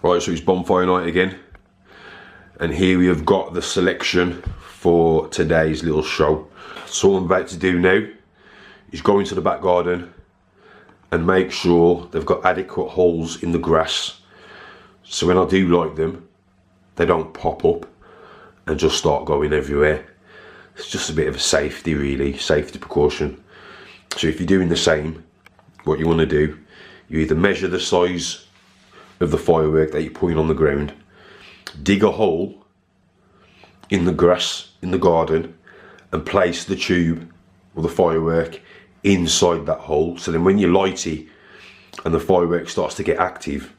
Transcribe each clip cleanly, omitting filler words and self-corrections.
Right, so it's bonfire night again, and here we have got the selection for today's little show. So what I'm about to do now is go into the back garden and make sure they've got adequate holes in the grass, so when I do light them, they don't pop up and just start going everywhere. It's just a bit of a safety, really, safety precaution. So if you're doing the same, what you want to do, you either measure the size of the firework that you're putting on the ground, dig a hole in the grass in the garden and place the tube or the firework inside that hole, so then when you light it and the firework starts to get active,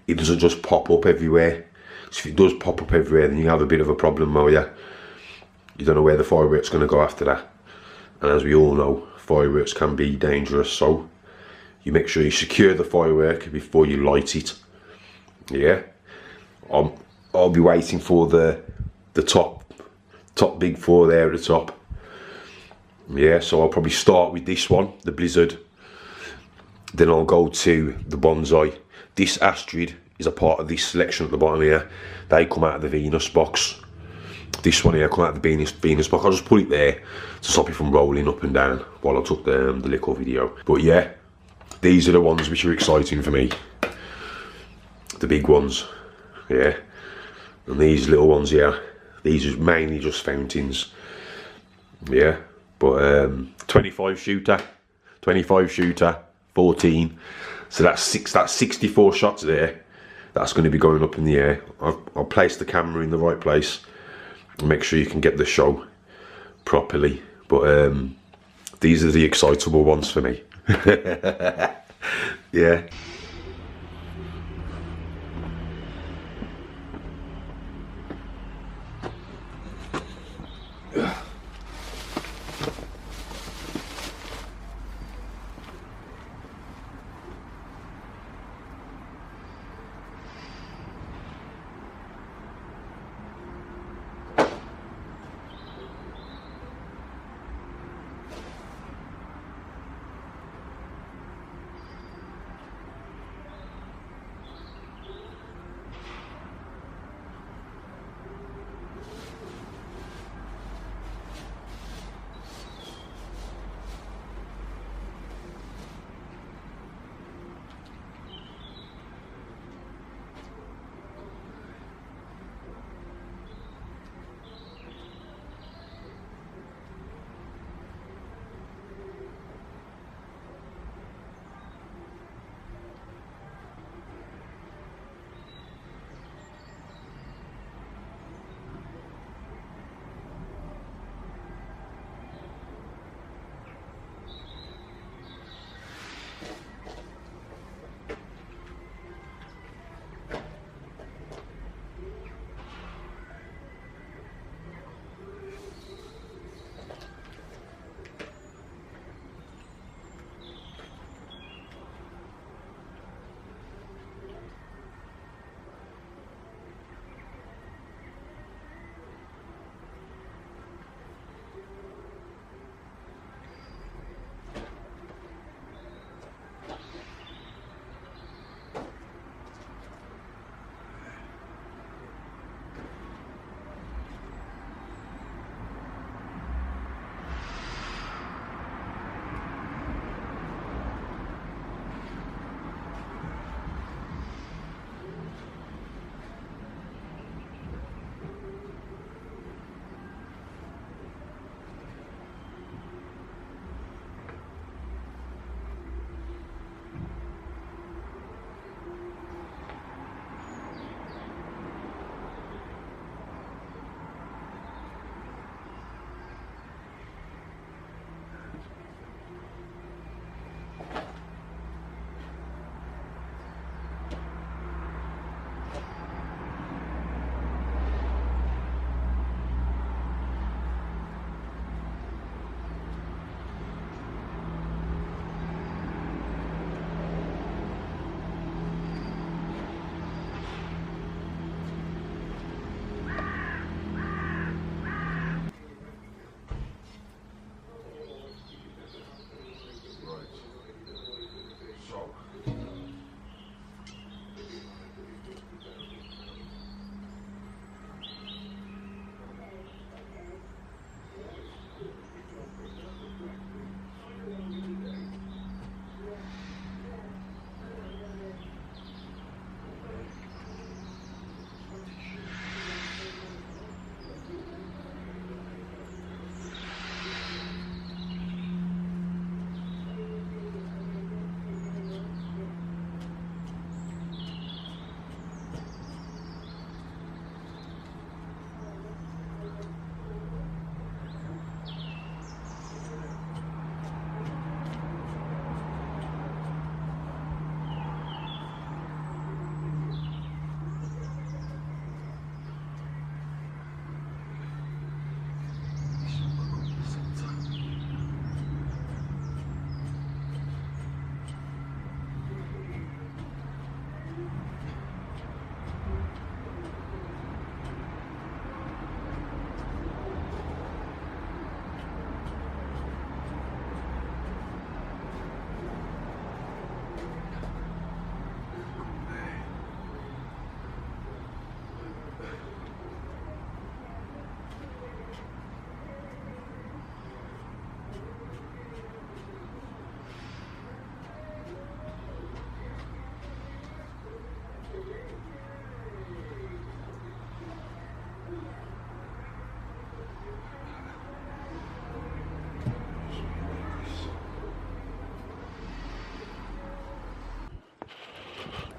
it doesn't just pop up everywhere. So if it does pop up everywhere, then you have a bit of a problem, won't you? You don't know where the firework's going to go after that, and as we all know, fireworks can be dangerous, so you make sure you secure the firework before you light it. Yeah, I'll be waiting for the top big four there at the top. Yeah, so I'll probably start with this one, the Blizzard. Then I'll go to the Bonsai. This Astrid is a part of this selection at the bottom here. They come out of the Venus box. This one here come out of the Venus box. I'll just put it there to stop it from rolling up and down while I took the little video. But yeah, these are the ones which are exciting for me. The big ones, yeah. And these little ones here, these are mainly just fountains. Yeah, but 25 shooter, 14. So that's 64 shots there. That's going to be going up in the air. I'll place the camera in the right place and make sure you can get the show properly. But these are the excitable ones for me. Yeah.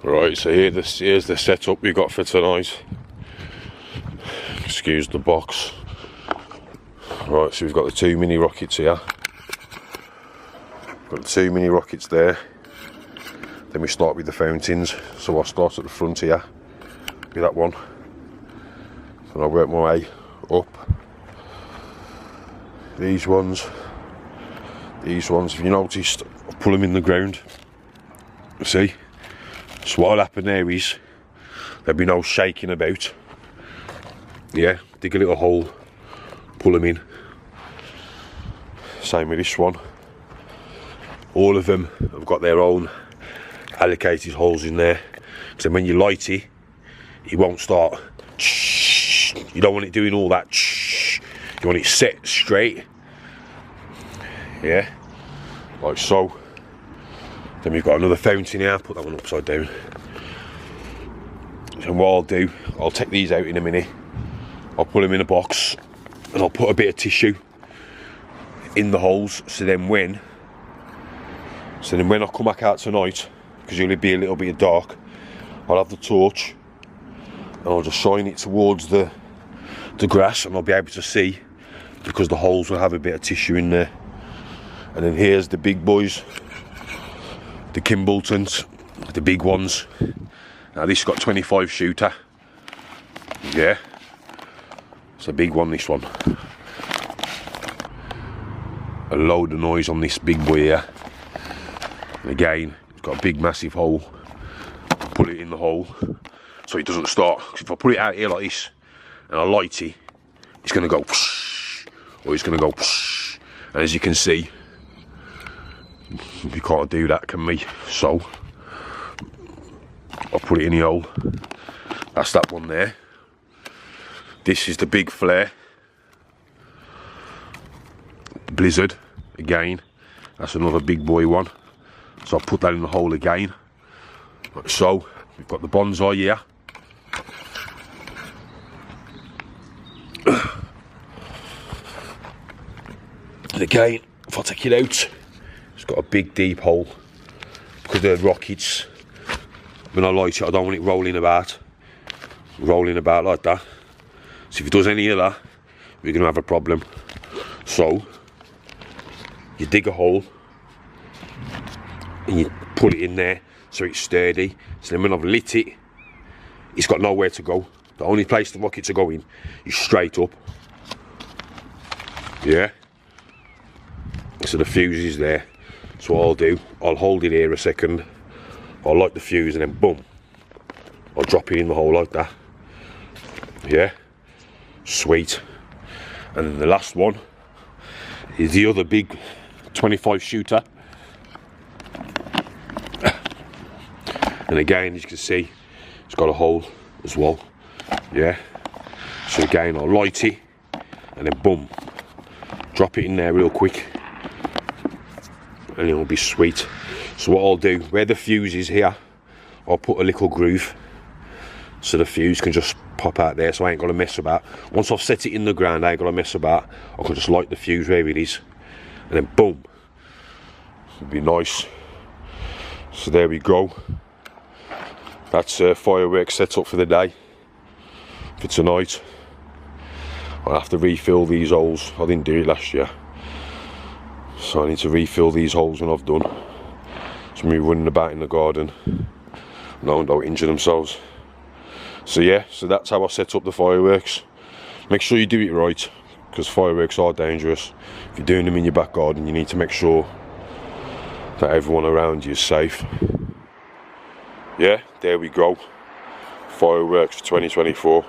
Right, so here's the setup we got for tonight. Excuse the box. Right, so we've got the 2 mini rockets here. Got the 2 mini rockets there. Then we start with the fountains. So I'll start at the front here with that one. And I'll work my way up. These ones, if you noticed, I pull them in the ground. See? So what'll happen there is, there'll be no shaking about. Yeah, dig a little hole, pull them in. Same with this one. All of them have got their own allocated holes in there. So when you light it, it won't start. You don't want it doing all that. You want it set straight. Yeah, like so. Then we've got another fountain here. Put that one upside down. And what I'll do, I'll take these out in a minute. I'll put them in a box and I'll put a bit of tissue in the holes. So then when I come back out tonight, because it'll be a little bit dark, I'll have the torch and I'll just shine it towards the grass, and I'll be able to see, because the holes will have a bit of tissue in there. And then here's the big boys, the Kimboltons, the big ones. Now this got 25 shooter. Yeah, it's a big one, this one. A load of noise on this big boy here. And again, it's got a big massive hole. Put it in the hole so it doesn't start. Because if I put it out here like this and I light it, it's going to go whoosh, or it's going to go whoosh. And as you can see, we can't do that, can we? So I'll put it in the hole. That's that one there. This is the big flare. Blizzard, again. That's another big boy one. So I'll put that in the hole again. Like so, we've got the bonsai here. And again, if I take it out, it's got a big deep hole. Because the rockets, when I light it, I don't want it rolling about like that. So if it does any of that, we're going to have a problem. So you dig a hole and you put it in there so it's sturdy. So then when I've lit it, it's got nowhere to go. The only place the rockets are going is straight up. Yeah. So the fuse is there. So what I'll do, I'll hold it here a second. I'll light the fuse and then boom, I'll drop it in the hole like that. Yeah. Sweet. And then the last one is the other big 25 shooter. And again, as you can see, it's got a hole as well. Yeah. So again, I'll light it and then boom, drop it in there real quick, and it'll be sweet. So what I'll do, where the fuse is here, I'll put a little groove so the fuse can just pop out there, so I ain't got to mess about. Once I've set it in the ground, I ain't got to mess about. I can just light the fuse where it is, and then boom, it'll be nice. So there we go. That's fireworks set up for the day, for tonight. I'll have to refill these holes. I didn't do it last year, so I need to refill these holes when I've done. So me running about in the garden, no one don't injure themselves. So yeah, so that's how I set up the fireworks. Make sure you do it right, because fireworks are dangerous. If you're doing them in your back garden, you need to make sure that everyone around you is safe. Yeah, there we go. Fireworks for 2024.